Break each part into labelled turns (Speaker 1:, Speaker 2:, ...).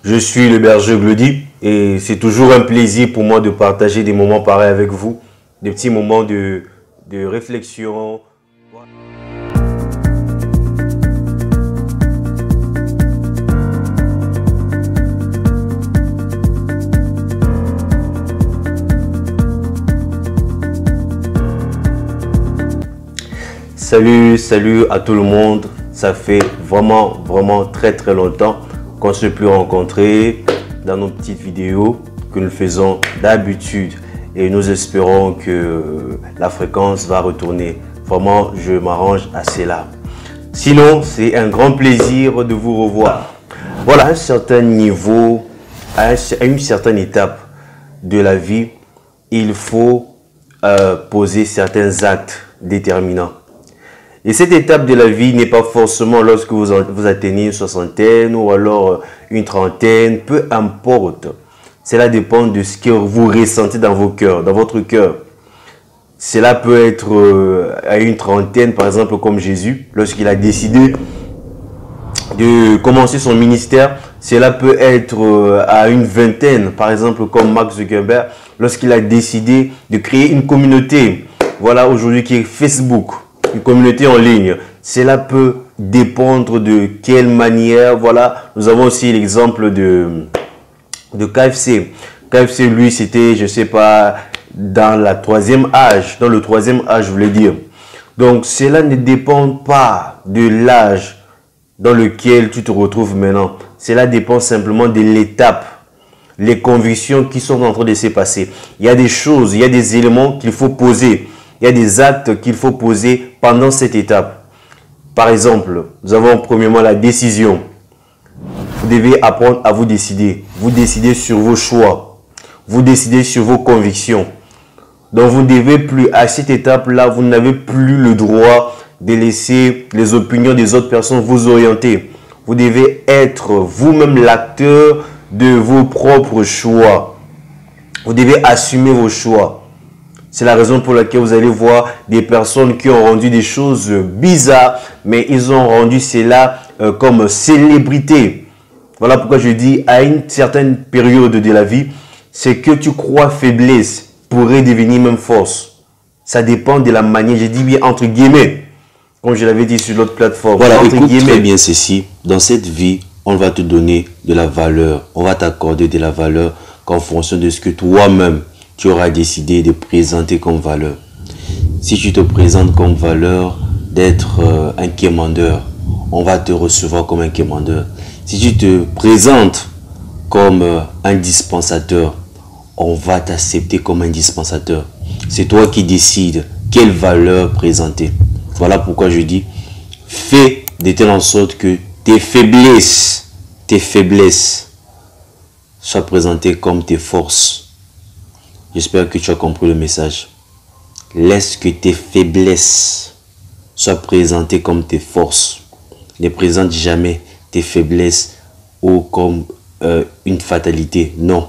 Speaker 1: Je suis le berger Glody et c'est toujours un plaisir pour moi de partager des moments pareils avec vous, des petits moments de réflexion. Salut à tout le monde. Ça fait vraiment très longtemps qu'on ne s'est plus rencontrés dans nos petites vidéos que nous faisons d'habitude. Et nous espérons que la fréquence va retourner. Vraiment, je m'arrange à cela. Sinon, c'est un grand plaisir de vous revoir. Voilà, à un certain niveau, à une certaine étape de la vie, il faut poser certains actes déterminants. Et cette étape de la vie n'est pas forcément lorsque vous atteignez une soixantaine ou alors une trentaine, peu importe. Cela dépend de ce que vous ressentez dans vos cœurs, dans votre cœur. Cela peut être à une trentaine, par exemple, comme Jésus, lorsqu'il a décidé de commencer son ministère. Cela peut être à une vingtaine, par exemple, comme Mark Zuckerberg, lorsqu'il a décidé de créer une communauté. Voilà, aujourd'hui, qui est Facebook. Une communauté en ligne. Cela peut dépendre de quelle manière. Voilà, nous avons aussi l'exemple de KFC. KFC, lui, c'était, je sais pas, dans le troisième âge, je voulais dire. Donc, cela ne dépend pas de l'âge dans lequel tu te retrouves maintenant. Cela dépend simplement de l'étape, les convictions qui sont en train de se passer. Il y a des choses, il y a des éléments qu'il faut poser. Il y a des actes qu'il faut poser pendant cette étape. Par exemple, nous avons premièrement la décision. Vous devez apprendre à vous décider. Vous décidez sur vos choix. Vous décidez sur vos convictions. Donc vous ne devez plus, à cette étape-là, vous n'avez plus le droit de laisser les opinions des autres personnes vous orienter. Vous devez être vous-même l'acteur de vos propres choix. Vous devez assumer vos choix. C'est la raison pour laquelle vous allez voir des personnes qui ont rendu des choses bizarres, mais ils ont rendu cela comme célébrité. Voilà pourquoi je dis à une certaine période de la vie, ce que tu crois faiblesse pourrait devenir même force. Ça dépend de la manière, je dis bien entre guillemets, comme je l'avais dit sur l'autre plateforme.
Speaker 2: Voilà, écoute très bien ceci. Dans cette vie, on va te donner de la valeur. On va t'accorder de la valeur qu'en fonction de ce que toi-même tu auras décidé de présenter comme valeur. Si tu te présentes comme valeur d'être un quémandeur, on va te recevoir comme un quémandeur. Si tu te présentes comme un dispensateur, on va t'accepter comme un dispensateur. C'est toi qui décides quelle valeur présenter. Voilà pourquoi je dis, fais de telle sorte que tes faiblesses soient présentées comme tes forces. J'espère que tu as compris le message. Laisse que tes faiblesses soient présentées comme tes forces. Ne présente jamais tes faiblesses ou comme une fatalité. Non.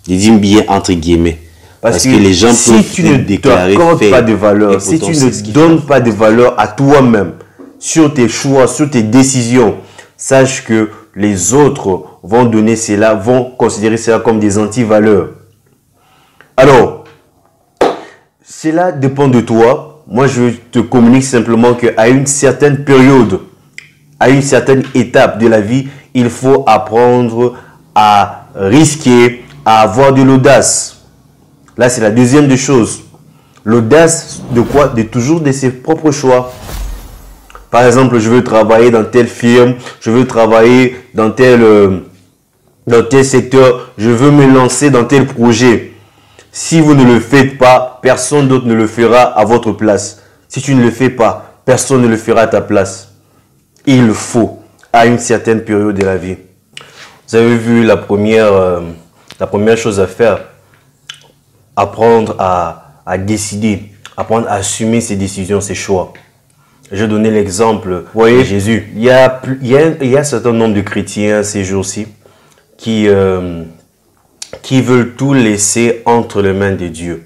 Speaker 2: Je dis bien entre guillemets.
Speaker 1: Parce que les gens peuvent tu ne t'accordes pas de valeur, si tu ne donnes pas de valeur à toi-même, sur tes choix, sur tes décisions, sache que les autres vont donner cela, vont considérer cela comme des anti-valeurs. Alors, cela dépend de toi. Moi, je te communique simplement qu'à une certaine période, à une certaine étape de la vie, il faut apprendre à risquer, à avoir de l'audace. Là, c'est la deuxième des choses. L'audace de quoi? De toujours de ses propres choix. Par exemple, je veux travailler dans telle firme, je veux travailler dans tel secteur, je veux me lancer dans tel projet. Si vous ne le faites pas, personne d'autre ne le fera à votre place. Si tu ne le fais pas, personne ne le fera à ta place. Il faut, à une certaine période de la vie. Vous avez vu la première chose à faire, apprendre à décider, apprendre à assumer ses décisions, ses choix. Je vais donner l'exemple, vous voyez, Jésus. Il y a un certain nombre de chrétiens ces jours-ci qui veulent tout laisser entre les mains de Dieu.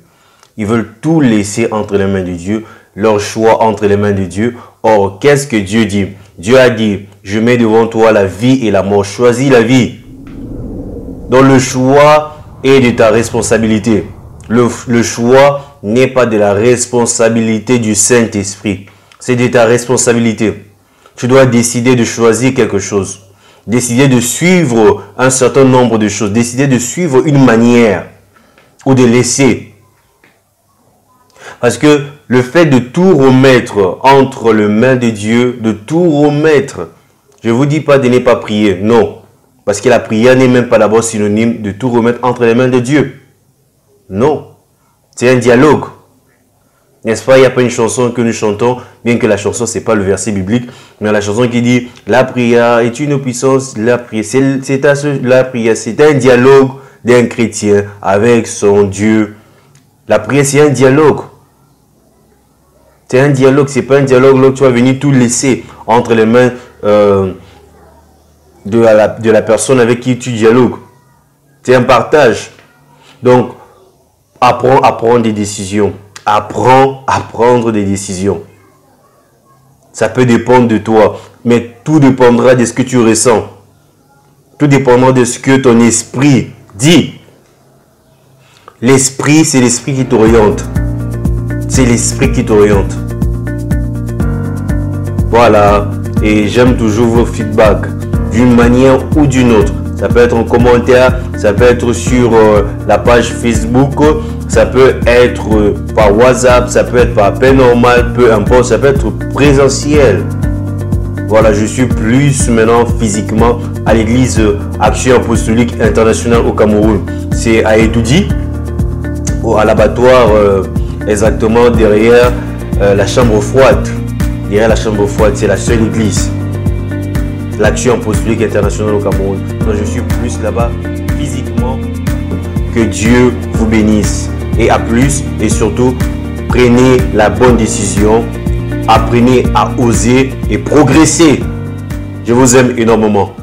Speaker 1: Ils veulent tout laisser entre les mains de Dieu, leur choix entre les mains de Dieu. Or, qu'est-ce que Dieu dit? Dieu a dit, je mets devant toi la vie et la mort. Choisis la vie. Donc le choix est de ta responsabilité. Le choix n'est pas de la responsabilité du Saint-Esprit. C'est de ta responsabilité. Tu dois décider de choisir quelque chose. Décider de suivre un certain nombre de choses. Décider de suivre une manière ou de laisser. Parce que le fait de tout remettre entre les mains de Dieu, de tout remettre, je ne vous dis pas de ne pas prier, non. Parce que la prière n'est même pas d'abord synonyme de tout remettre entre les mains de Dieu. Non. C'est un dialogue. N'est-ce pas? Il n'y a pas une chanson que nous chantons, bien que la chanson, ce n'est pas le verset biblique, mais la chanson qui dit « La prière est une puissance, la prière, c'est un dialogue d'un chrétien avec son Dieu. » La prière, c'est un dialogue. C'est un dialogue, ce n'est pas un dialogue où tu vas venir tout laisser entre les mains de la personne avec qui tu dialogues. C'est un partage. Donc, apprends à prendre des décisions. Apprends à prendre des décisions. Ça peut dépendre de toi, mais tout dépendra de ce que tu ressens. Tout dépendra de ce que ton esprit dit. L'esprit, c'est l'esprit qui t'oriente. C'est l'esprit qui t'oriente. Voilà. Et j'aime toujours vos feedbacks d'une manière ou d'une autre. Ça peut être en commentaire, ça peut être sur la page Facebook, ça peut être par WhatsApp, ça peut être par appel normal, peu importe, ça peut être présentiel. Voilà, je suis plus maintenant physiquement à l'église Action Apostolique Internationale au Cameroun. C'est à Edoudi, à l'abattoir, exactement derrière la chambre froide. Derrière la chambre froide, c'est la seule église. L'Action Apostolique Internationale au Cameroun. Donc je suis plus là-bas physiquement. Que Dieu vous bénisse. Et à plus. Et surtout, prenez la bonne décision. Apprenez à oser et progresser. Je vous aime énormément.